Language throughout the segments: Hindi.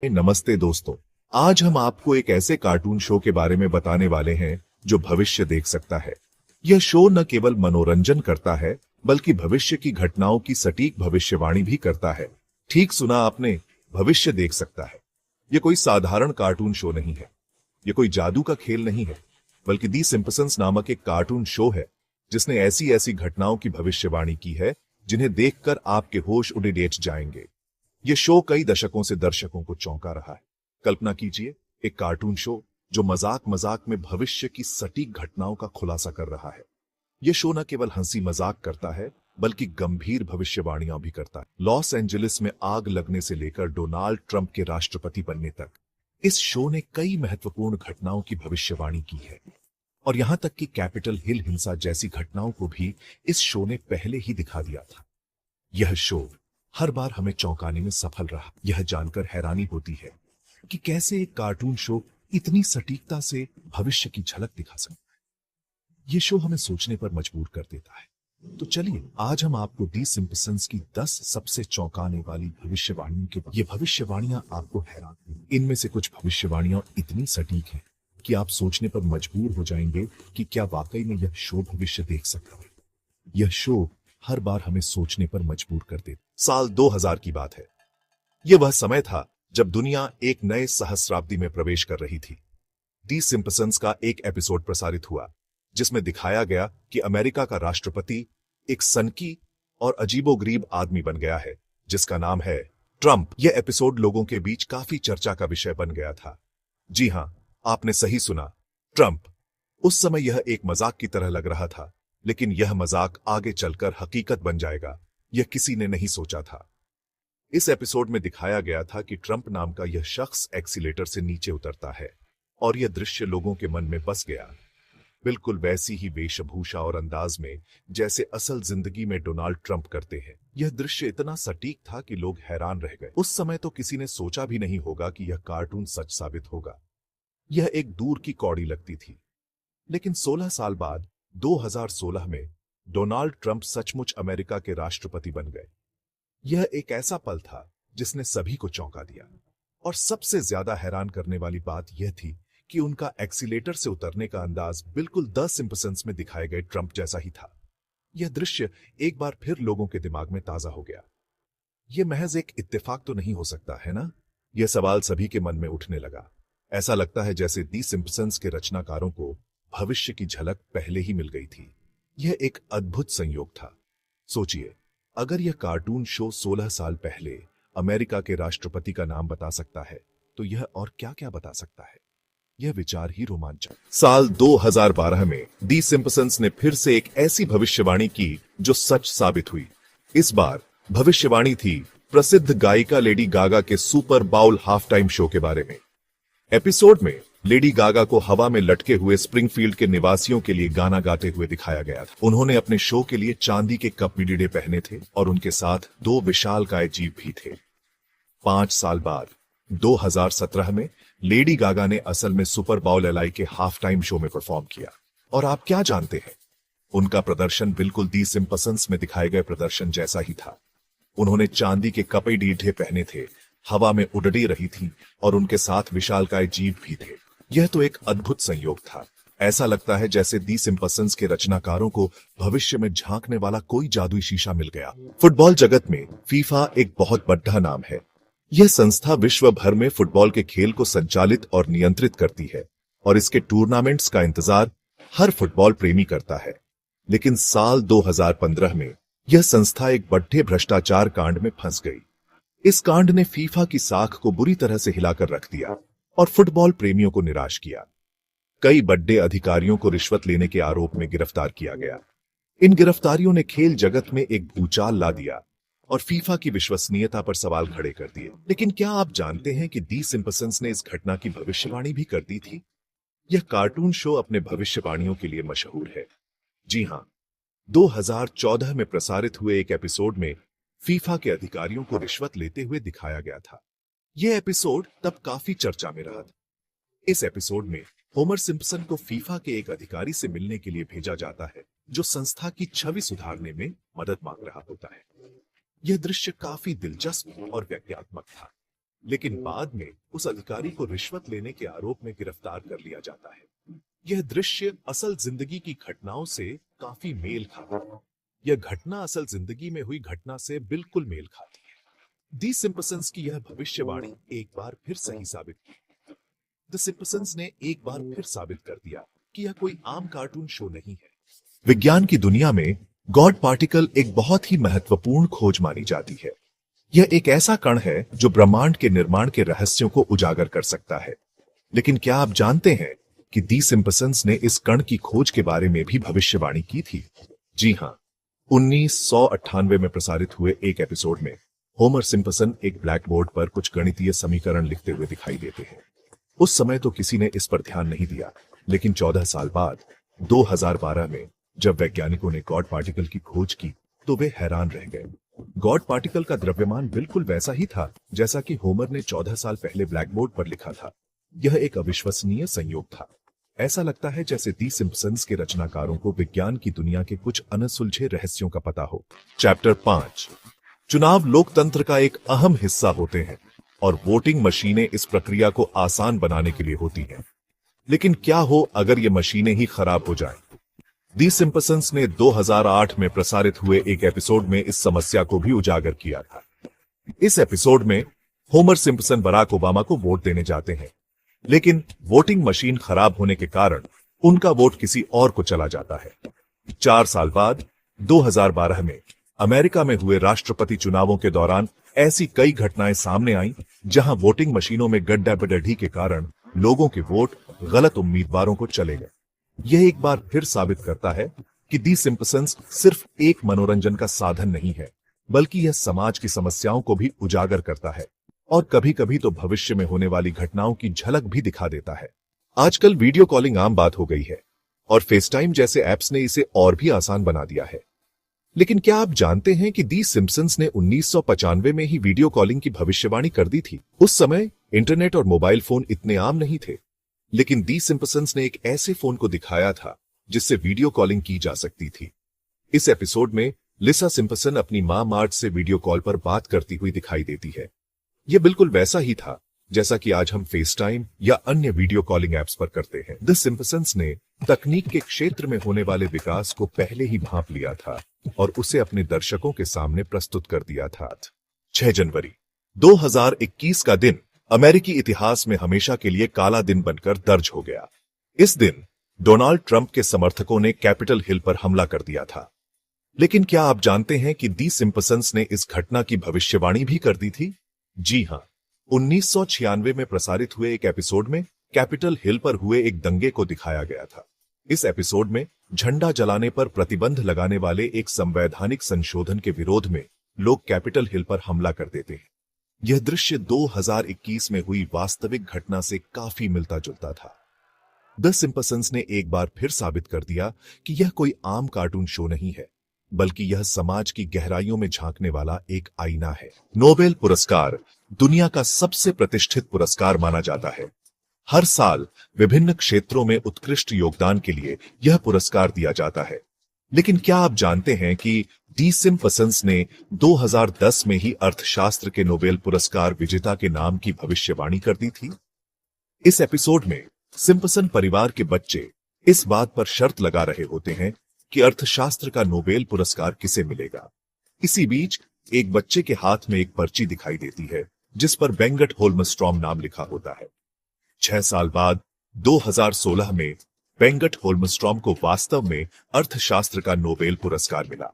नमस्ते दोस्तों। आज हम आपको एक ऐसे कार्टून शो के बारे में बताने वाले हैं जो भविष्य देख सकता है। यह शो न केवल मनोरंजन करता है बल्कि भविष्य की घटनाओं की सटीक भविष्यवाणी भी करता है। ठीक सुना आपने, भविष्य देख सकता है। यह कोई साधारण कार्टून शो नहीं है, यह कोई जादू का खेल नहीं है, बल्कि दी सिंपसंस नामक एक कार्टून शो है जिसने ऐसी ऐसी घटनाओं की भविष्यवाणी की है जिन्हें देखकर आपके होश उड़ जाएंगे। यह शो कई दशकों से दर्शकों को चौंका रहा है। कल्पना कीजिए, एक कार्टून शो जो मजाक मजाक में भविष्य की सटीक घटनाओं का खुलासा कर रहा है। यह शो न केवल हंसी मजाक करता है बल्कि गंभीर भविष्यवाणियां भी करता है। लॉस एंजलिस में आग लगने से लेकर डोनाल्ड ट्रंप के राष्ट्रपति बनने तक इस शो ने कई महत्वपूर्ण घटनाओं की भविष्यवाणी की है। और यहां तक कि कैपिटल हिल हिंसा जैसी घटनाओं को भी इस शो ने पहले ही दिखा दिया था। यह शो हर बार हमें चौंकाने में सफल रहा। यह जानकर हैरानी होती है कि कैसे एक कार्टून शो इतनी सटीकता से भविष्य की झलक दिखा सकता है। यह शो हमें सोचने पर मजबूर कर देता है। तो चलिए, आज हम आपको दी सिंपसंस की 10 सबसे चौंकाने वाली भविष्यवाणियों के ये भविष्यवाणियां आपको हैरान करेंगी। इनमें से कुछ भविष्यवाणियां इतनी सटीक हैं कि आप सोचने पर मजबूर हो जाएंगे कि क्या वाकई में यह शो भविष्य देख सकता है। यह शो हर बार हमें सोचने पर मजबूर कर देता। साल 2000 की बात है। यह वह समय था जब दुनिया एक नए सहस्राब्दी में प्रवेश कर रही थी। दी सिंपसंस का एक एपिसोड प्रसारित हुआ जिसमें दिखाया गया कि अमेरिका का राष्ट्रपति एक सनकी और अजीबोगरीब आदमी बन गया है जिसका नाम है ट्रंप। यह एपिसोड लोगों के बीच काफी चर्चा का विषय बन गया था। जी हां, आपने सही सुना, ट्रंप। उस समय यह एक मजाक की तरह लग रहा था, लेकिन यह मजाक आगे चलकर हकीकत बन जाएगा, यह किसी ने नहीं सोचा था। इस एपिसोड में दिखाया गया था कि ट्रंप नाम का यह शख्स एक्सीलेटर से नीचे उतरता है और यह दृश्य लोगों के मन में बस गया, बिल्कुल वैसी ही वेशभूषा और अंदाज में जैसे असल जिंदगी में डोनाल्ड ट्रंप करते हैं। यह दृश्य इतना सटीक था कि लोग हैरान रह गए। उस समय तो किसी ने सोचा भी नहीं होगा कि यह कार्टून सच साबित होगा। यह एक दूर की कौड़ी लगती थी। लेकिन 16 साल बाद 2016 में डोनाल्ड ट्रंप सचमुच अमेरिका के राष्ट्रपति बन गए। यह एक ऐसा पल था जिसने सभी को चौंका दिया। और सबसे ज्यादा हैरान करने वाली बात यह थी कि उनका एक्सीलेटर से उतरने का अंदाज बिल्कुल द सिंपसंस में दिखाए गए ट्रंप जैसा ही था। यह दृश्य एक बार फिर लोगों के दिमाग में ताजा हो गया। यह महज एक इत्तेफाक तो नहीं हो सकता है ना? यह सवाल सभी के मन में उठने लगा। ऐसा लगता है जैसे दी सिंपसंस के रचनाकारों को भविष्य की झलक पहले ही मिल गई थी। यह एक अद्भुत संयोग था। सोचिए, अगर यह कार्टून शो 16 साल पहले अमेरिका के राष्ट्रपति का नाम बता सकता है तो यह और क्या क्या बता सकता है। यह विचार ही रोमांचक। साल 2012 में दी सिंपसंस ने फिर से एक ऐसी भविष्यवाणी की जो सच साबित हुई। इस बार भविष्यवाणी थी प्रसिद्ध गायिका लेडी गागा के super bowl half time show के बारे में। एपिसोड में लेडी गागा को हवा में लटके हुए स्प्रिंगफील्ड के निवासियों के लिए गाना गाते हुए दिखाया गया था। उन्होंने अपने शो के लिए चांदी के कप मिडीडे पहने थे और उनके साथ 2 विशालकाय जीव भी थे। 5 साल बाद 2017 में लेडी गागा ने असल में सुपर बाउल एलआई के हाफ टाइम शो में परफॉर्म किया। और आप क्या जानते हैं, उनका प्रदर्शन बिल्कुल दी सिंपसंस में दिखाए गए प्रदर्शन जैसा ही था। उन्होंने चांदी के कपड़े पहने थे, हवा में उड़ती रही थी और उनके साथ विशालकाय जीव भी थे। यह तो एक अद्भुत संयोग था। ऐसा लगता है जैसे दी सिंपसंस के रचनाकारों को भविष्य में झांकने वाला कोई जादुई शीशा मिल गया। फुटबॉल जगत में फीफा एक बहुत बड़ा नाम है। यह संस्था विश्व भर में फुटबॉल के खेल को संचालित और नियंत्रित करती है और इसके टूर्नामेंट्स का इंतजार हर फुटबॉल प्रेमी करता है। लेकिन साल 2015 में यह संस्था एक बड़े भ्रष्टाचार कांड में फंस गई। इस कांड ने फीफा की साख को बुरी तरह से हिलाकर रख दिया और फुटबॉल प्रेमियों को निराश किया। कई बड़े अधिकारियों को रिश्वत लेने के आरोप में गिरफ्तार किया गया। इन गिरफ्तारियों ने खेल जगत में एक भूचाल ला दिया और फीफा की विश्वसनीयता पर सवाल खड़े कर दिए। लेकिन क्या आप जानते हैं कि दी सिंपसंस ने इस घटना की भविष्यवाणी भी कर दी थी? यह कार्टून शो अपने भविष्यवाणियों के लिए मशहूर है। जी हां, 2014 में प्रसारित हुए एक एपिसोड में फीफा के अधिकारियों को रिश्वत लेते हुए दिखाया गया था। यह एपिसोड तब काफी चर्चा में रहा था। इस एपिसोड में होमर सिंपसन को फीफा के एक अधिकारी से मिलने के लिए भेजा जाता है जो संस्था की छवि सुधारने में मदद मांग रहा होता है। यह दृश्य काफी दिलचस्प और व्यंग्यात्मक था। लेकिन बाद में उस अधिकारी को रिश्वत लेने के आरोप में गिरफ्तार कर लिया जाता है। यह दृश्य असल जिंदगी की घटनाओं से काफी मेल खाता है। यह घटना असल जिंदगी में हुई घटना से बिल्कुल मेल खाती है। दी सिंपसंस की यह भविष्यवाणी एक बार फिर सही साबित की। द सिंपसंस ने एक बार फिर साबित कर दिया कि यह कोई आम कार्टून शो नहीं है। विज्ञान की दुनिया में गॉड पार्टिकल एक बहुत ही महत्वपूर्ण खोज मानी जाती है। यह एक ऐसा कण है जो ब्रह्मांड के निर्माण के रहस्यों को उजागर कर सकता है। लेकिन क्या आप जानते हैं कि दी सिंपसंस ने इस कण की खोज के बारे में भी भविष्यवाणी की थी? जी हां, 1998 में प्रसारित हुए एक एपिसोड में होमर सिंपसन एक ब्लैक बोर्ड पर कुछ गणितीय समीकरण लिखते हुए दिखाई देते हैं। उस समय तो किसी ने इस पर ध्यान नहीं दिया, लेकिन 14 साल बाद 2012 में जब वैज्ञानिकों ने गॉड पार्टिकल की खोज की तो वे हैरान रह गए। गॉड पार्टिकल का द्रव्यमान बिल्कुल वैसा ही था जैसा कि होमर ने 14 साल पहले ब्लैक बोर्ड पर लिखा था। यह एक अविश्वसनीय संयोग था। ऐसा लगता है जैसे दी सिंपसंस के रचनाकारों को विज्ञान की दुनिया के कुछ अनसुलझे रहस्यों का पता हो। चैप्टर 5। चुनाव लोकतंत्र का एक अहम हिस्सा होते हैं और वोटिंग मशीनें इस प्रक्रिया को आसान बनाने के लिए होती हैं। लेकिन क्या हो अगर ये मशीनें ही खराब हो जाएं? दी सिंपसंस ने 2008 में प्रसारित हुए एक एपिसोड में इस समस्या को भी उजागर किया था। इस एपिसोड में होमर सिंपसन बराक ओबामा को वोट देने जाते हैं, लेकिन वोटिंग मशीन खराब होने के कारण उनका वोट किसी और को चला जाता है। 4 साल बाद 2012 में अमेरिका में हुए राष्ट्रपति चुनावों के दौरान ऐसी कई घटनाएं सामने आईं जहां वोटिंग मशीनों में गड्ढा-बड्ढी के कारण लोगों के वोट गलत उम्मीदवारों को चले गए। यह एक बार फिर साबित करता है कि दी सिंपसंस सिर्फ एक मनोरंजन का साधन नहीं है, बल्कि यह समाज की समस्याओं को भी उजागर करता है और कभी-कभी तो भविष्य में होने वाली घटनाओं की झलक भी दिखा देता है। आजकल वीडियो कॉलिंग आम बात हो गई है और फेसटाइम जैसे ऐप्स ने इसे और भी आसान बना दिया है। लेकिन क्या आप जानते हैं कि दी सिंपसंस ने 1995 में ही वीडियो कॉलिंग की भविष्यवाणी कर दी थी? उस समय इंटरनेट और मोबाइल फोन इतने आम नहीं थे, लेकिन दी सिंपसंस ने एक ऐसे फोन को दिखाया था जिससे वीडियो कॉलिंग की जा सकती थी। इस एपिसोड में लिसा सिंपसन अपनी मां मार्ज से वीडियो कॉल पर बात करती हुई दिखाई देती है। यह बिल्कुल वैसा ही था जैसा कि आज हम फेसटाइम या अन्य वीडियो कॉलिंग ऐप्स पर करते हैं। द सिंपसंस ने तकनीक के क्षेत्र में होने वाले विकास को पहले ही भांप लिया था और उसे अपने दर्शकों के सामने प्रस्तुत कर दिया था। 6 जनवरी 2021 का दिन अमेरिकी इतिहास में हमेशा के लिए काला दिन बनकर दर्ज हो गया। इस दिन डोनाल्ड ट्रंप के समर्थकों ने कैपिटल हिल पर हमला कर दिया था। लेकिन क्या आप जानते हैं कि दी सिंपसंस ने इस घटना की भविष्यवाणी भी कर दी थी? जी हां, 1996 में प्रसारित हुए एक एपिसोड में कैपिटल हिल पर हुए एक दंगे को दिखाया गया था। इस एपिसोड में झंडा जलाने पर प्रतिबंध लगाने वाले एक संवैधानिक संशोधन के विरोध में लोग कैपिटल हिल पर हमला कर देते हैं। यह दृश्य 2021 में हुई वास्तविक घटना से काफी मिलता जुलता था। द सिंपसंस ने एक बार फिर साबित कर दिया कि यह कोई आम कार्टून शो नहीं है, बल्कि यह समाज की गहराइयों में झांकने वाला एक आईना है। नोबेल पुरस्कार दुनिया का सबसे प्रतिष्ठित पुरस्कार माना जाता है। हर साल विभिन्न क्षेत्रों में उत्कृष्ट योगदान के लिए यह पुरस्कार दिया जाता है। लेकिन क्या आप जानते हैं कि दी सिंपसंस ने 2010 में ही अर्थशास्त्र के नोबेल पुरस्कार विजेता के नाम की भविष्यवाणी कर दी थी? इस एपिसोड में सिंपसन परिवार के बच्चे इस बात पर शर्त लगा रहे होते हैं कि अर्थशास्त्र का नोबेल पुरस्कार किसे मिलेगा। इसी बीच एक बच्चे के हाथ में एक पर्ची दिखाई देती है जिस पर बेंगट होल्मस्ट्रॉम नाम लिखा होता है। 6 साल बाद 2016 में बेंगट होल्मस्ट्रॉम को वास्तव में अर्थशास्त्र का नोबेल पुरस्कार मिला।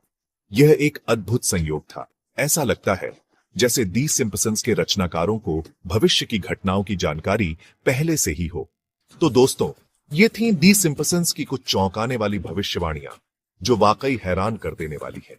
यह एक अद्भुत संयोग था। ऐसा लगता है जैसे दी सिंपसंस के रचनाकारों को भविष्य की घटनाओं की जानकारी पहले से ही हो। तो दोस्तों, ये थी दी सिंपसंस की कुछ चौंकाने वाली भविष्यवाणियां जो वाकई हैरान कर देने वाली है।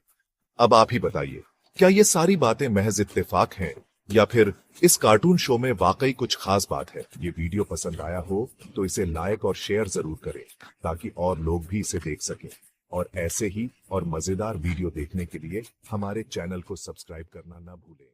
अब आप ही बताइए, क्या ये सारी बातें महज इत्तेफाक हैं या फिर इस कार्टून शो में वाकई कुछ खास बात है? ये वीडियो पसंद आया हो तो इसे लाइक और शेयर जरूर करें ताकि और लोग भी इसे देख सकें। और ऐसे ही और मजेदार वीडियो देखने के लिए हमारे चैनल को सब्सक्राइब करना ना भूलें।